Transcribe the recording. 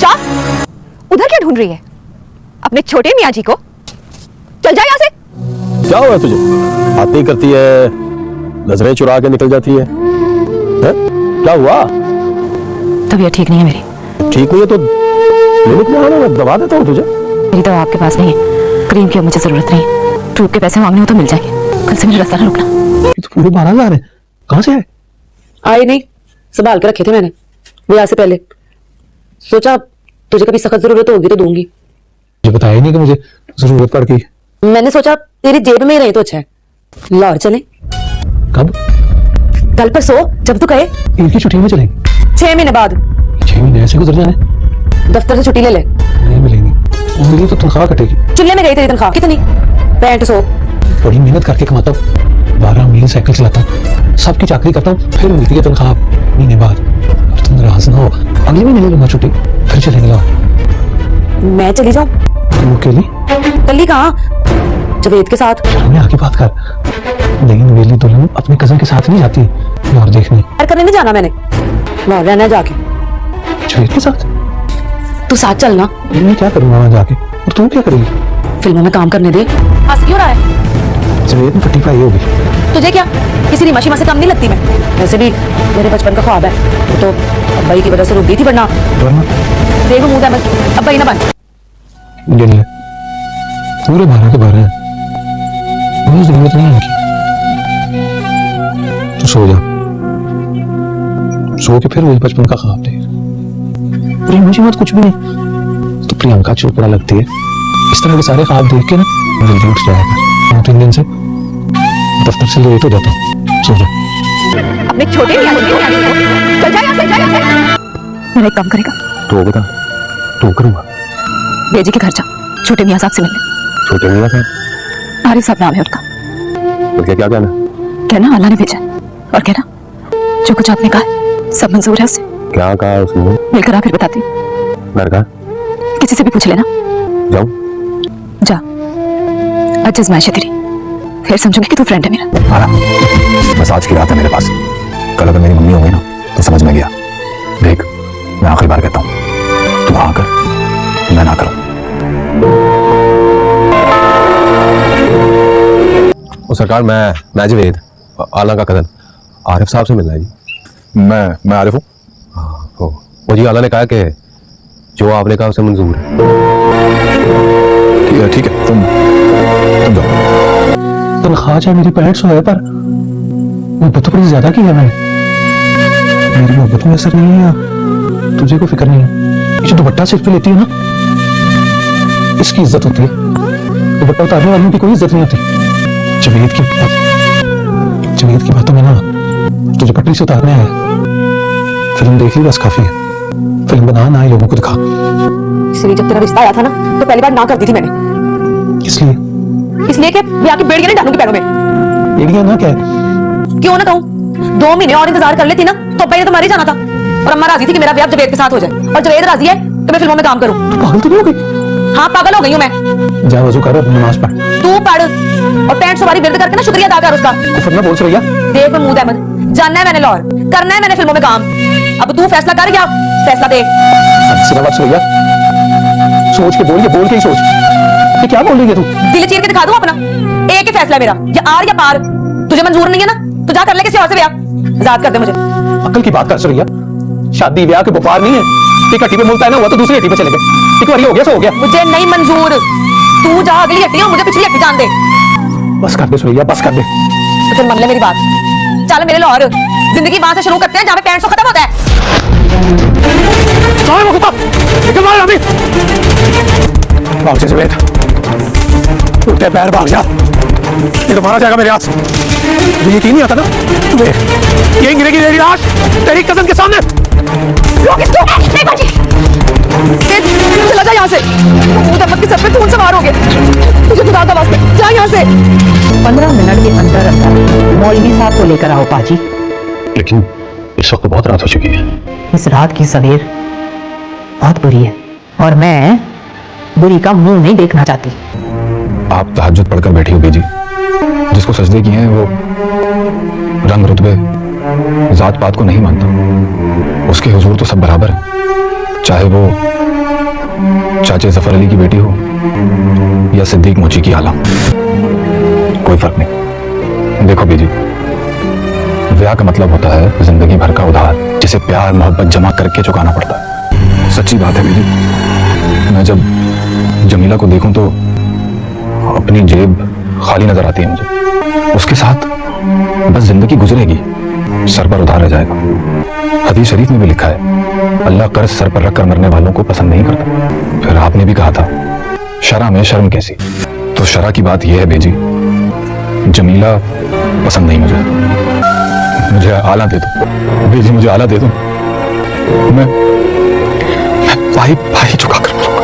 जा, उधर क्या ढूंढ रही है? अपने छोटे मियाँ जी को। चल जा यहाँ से। क्या हुआ तुझे? बातें करती है, नजरें चुरा के निकल जाती है? क्या हुआ? तबीयत ठीक नहीं है मेरी। ठीक हुई है तो क्लिनिक में आना, मैं दवा देता हूँ तुझे। मेरी दवा आपके पास नहीं है, क्रीम की मुझे जरूरत नहीं है। ट्यूब के पैसे मांगने हो तो मिल जाएंगे। कल से मेरा रास्ता ना रुकना। ये तो पूरे 12,000 है, कहाँ से है? आए नहीं, संभाल के रखे थे मैंने ब्याह से पहले। सोचा तुझे कभी सख्त जरूरत होगी तो दूंगी। मुझे बताया ही नहीं कि मुझे जरूरत पड़ गई। मैंने सोचा तेरी जेब में ही रही तो अच्छा है। लाहौर चले? कब? कल परसों, जब तू कहे। ईद की छुट्टी में चलेंगे। 6 महीने बाद। 6 महीने ऐसे गुजर जाने? दफ्तर से छुट्टी ले ले। नहीं मिलेंगी, मेरी तो तनख्वाह कटेगी। चुल्ले में गई तेरी तनख्वाह कितनी? 6500। बड़ी मेहनत करके कमाता हूँ, 12 मील साइकिल चलाता हूँ, सबकी चाकरी करता हूँ, फिर मिलती है तनख्वाह महीने बाद। और तुम नाराज ना हो, अगले महीने ले लूंगा छुट्टी, फिर चलेंगे लाहौर। मैं चली जाऊं? तुम अकेली? कल कहाँ? जवेद के साथ। मैं आगे बात कर। लेकिन वेली दुल्हन अपने कजन के साथ नहीं जाती लाहौर देखने। करने नहीं जाना मैंने, लाहौर रहना जाके। जवेद के साथ? तू साथ चलना। मैं क्या करूंगा वहां जाके, और तू क्या करेगी? फिल्मों में काम करने दे। हंस क्यों रहा है? जवेद में पट्टी पाई होगी। तुझे क्या किसी रिमाशी माँ से कम नहीं लगती मैं? वैसे भी मेरे बचपन का ख्वाब है, वो तो अब्बाई की वजह से रुक गई थी। वरना देख मुंह अहमद, अब्बाई ना बन। गिन ले, पूरे 12 के 12 हैं, मुझे जरूरत नहीं है इनकी। तू सो जा, सो के फिर वही बचपन का ख्वाब देख। मुझे मत कुछ भी नहीं तो प्रियंका चोपड़ा लगती है। इस तरह के सारे ख्वाब देख के ना जल्दी उठ जाया कर। 2-3 दिन से दफ्तर से लेट हो जाता हूँ, सो जा। अपने छोटे मियाँ जी को। चल जा यहाँ से, जा यहाँ से। मेरा एक काम करेगा? तो बता, तो करूंगा। बेजी के घर जा, छोटे मियाँ साहब से मिलने। छोटे मियाँ साहब? आरिफ साहब नाम है उनका। तो क्या कहना? कहना अल्लाह ने भेजा है, और कहना जो कुछ आपने कहा सब मंजूर है उसे। क्या कहा उसने? मिलकर आ फिर बताती। घर का? किसी से भी पूछ लेना। जाऊं? जा, आज आजमाइश है तेरी, फिर समझूंगी कि तू फ्रेंड है मेरा। आरा, बस आज की रात है मेरे पास। कल अगर मेरी मम्मी होंगी ना तो समझ में गया। देख, मैं आखिरी बार कहता हूँ, तू हाँ कर, मैं ना करूं। और सरकार, मैं जवेद, आला का कजन, आरिफ साहब से मिलना है जी। मैं आरिफ हूँ। वो जी आला ने कहा कि जो आपने कहा उसे मंजूर है। ठीक है, तुम जाओ। तनख्वाह चाहे मेरी 6500 है, पर मोहब्बत तो बड़ी ज्यादा की है मैंने। मेरी मोहब्बत में असर नहीं है, तुझे कोई फिक्र नहीं है। ये जो दुपट्टा सिर पे लेती है ना, इसकी इज्जत होती है। दुपट्टा उतारने वालों की कोई इज्जत नहीं होती। जवेद की बातों में ना तुझे पटरी से उतारने आया। फिल्म देख ली बस काफी है, फिल्म बना ना लोगों को दिखा। इसलिए जब तेरा रिश्ता आया था ना तो पहली बार ना कर दी थी मैंने। इसलिए कि ब्याह की बेड़ियां नहीं डालूंगी पैरों में। बेड़ियां ना क्या? क्यों ना कहूं? 2 महीने और इंतजार कर लेती ना तो अब्बाई ने तो मर ही जाना था। और अम्मा राजी थी कि मेरा ब्याह जवेद के साथ हो जाए, और जवेद राजी है कि मैं फिल्मों में काम करूं। पागल तो नहीं हो गई? हाँ, पागल हो गई हूं मैं। जा वजू कर, अपनी नमाज पढ़। तू पढ़, और 6500 वारी विरद करके ना शुक्रिया अदा कर उसका। कुफर ना बोल रही। देख महमूद अहमद, जानना है मैंने लाहौर, करना है मैंने फिल्मों में काम। अब तू फैसला कर या फैसला दे। सोच के बोल के ही सोच। ये क्या बोल रही है तू? दिल चीर के दिखा दूं अपना। एक ही फैसला है मेरा, या आर या पार। तुझे मंजूर नहीं है ना तो जा कर ले किसी और से ब्याह। आजाद कर दे मुझे। अक्ल की बात कर रही है। शादी ब्याह के व्यापार नहीं है। एक हट्टी पे मुलता है ना, हुआ तो दूसरी हट्टी पे चले गए। एक बार हो गया सो हो गया। मुझे नहीं मंजूर। तू जा अगली हट्टी और मुझे पिछली हट्टी जान दे। बस कर दे सुरैया, बस कर दे। तो फिर मान ले मेरी बात, चल मेरे लाहौर। जिंदगी वहां से शुरू करते हैं जहां पे 6500 खत्म होता है। भाग जा जवेद, उल्टे पैर भाग जा, ये तो मारा जाएगा मेरे हाथ से। तुझे यकीन नहीं आता ना? तुम्हें यही गिरेगी तेरी लाश तेरी कजन के सामने। चला जा यहाँ से। महमूद अहमद के सर पे खून सवार हो गए। तुझे खुदा का वास्ते जा यहाँ से। 15 मिनट के अंदर अंदर मौलवी साहब को लेकर आओ पाजी। लेकिन इस वक्त बहुत रात हो चुकी है। इस रात की सवेर बहुत बुरी है, और मैं बुरी का मुंह नहीं देखना चाहती। आप तहज्जुद पढ़कर बैठी हो बेजी। जिसको सजदे किए हैं वो रंग रुतबे जात पात को नहीं मानता। उसके हुजूर तो सब बराबर है, चाहे वो चाचे जफर अली की बेटी हो या सिद्दीक मोची की आला, कोई फर्क नहीं। देखो बीजी, ब्याह का मतलब होता है जिंदगी भर का उधार, जिसे प्यार मोहब्बत जमा करके चुकाना पड़ता है। सच्ची बात है बीजी, मैं जब जमीला को देखूं तो अपनी जेब खाली नजर आती है मुझे। उसके साथ बस जिंदगी गुजरेगी, सर पर उधार रह जाएगा। हदीस शरीफ में भी लिखा है, अल्लाह कर्ज सर पर रखकर मरने वालों को पसंद नहीं करता। फिर आपने भी कहा था शरा में शर्म कैसी, तो शरा की बात यह है बेजी, जमीला पसंद नहीं मुझे आला दे दो बेजी, मुझे आला दे दो। मैं भाई भाई चुका कर मरूंगा।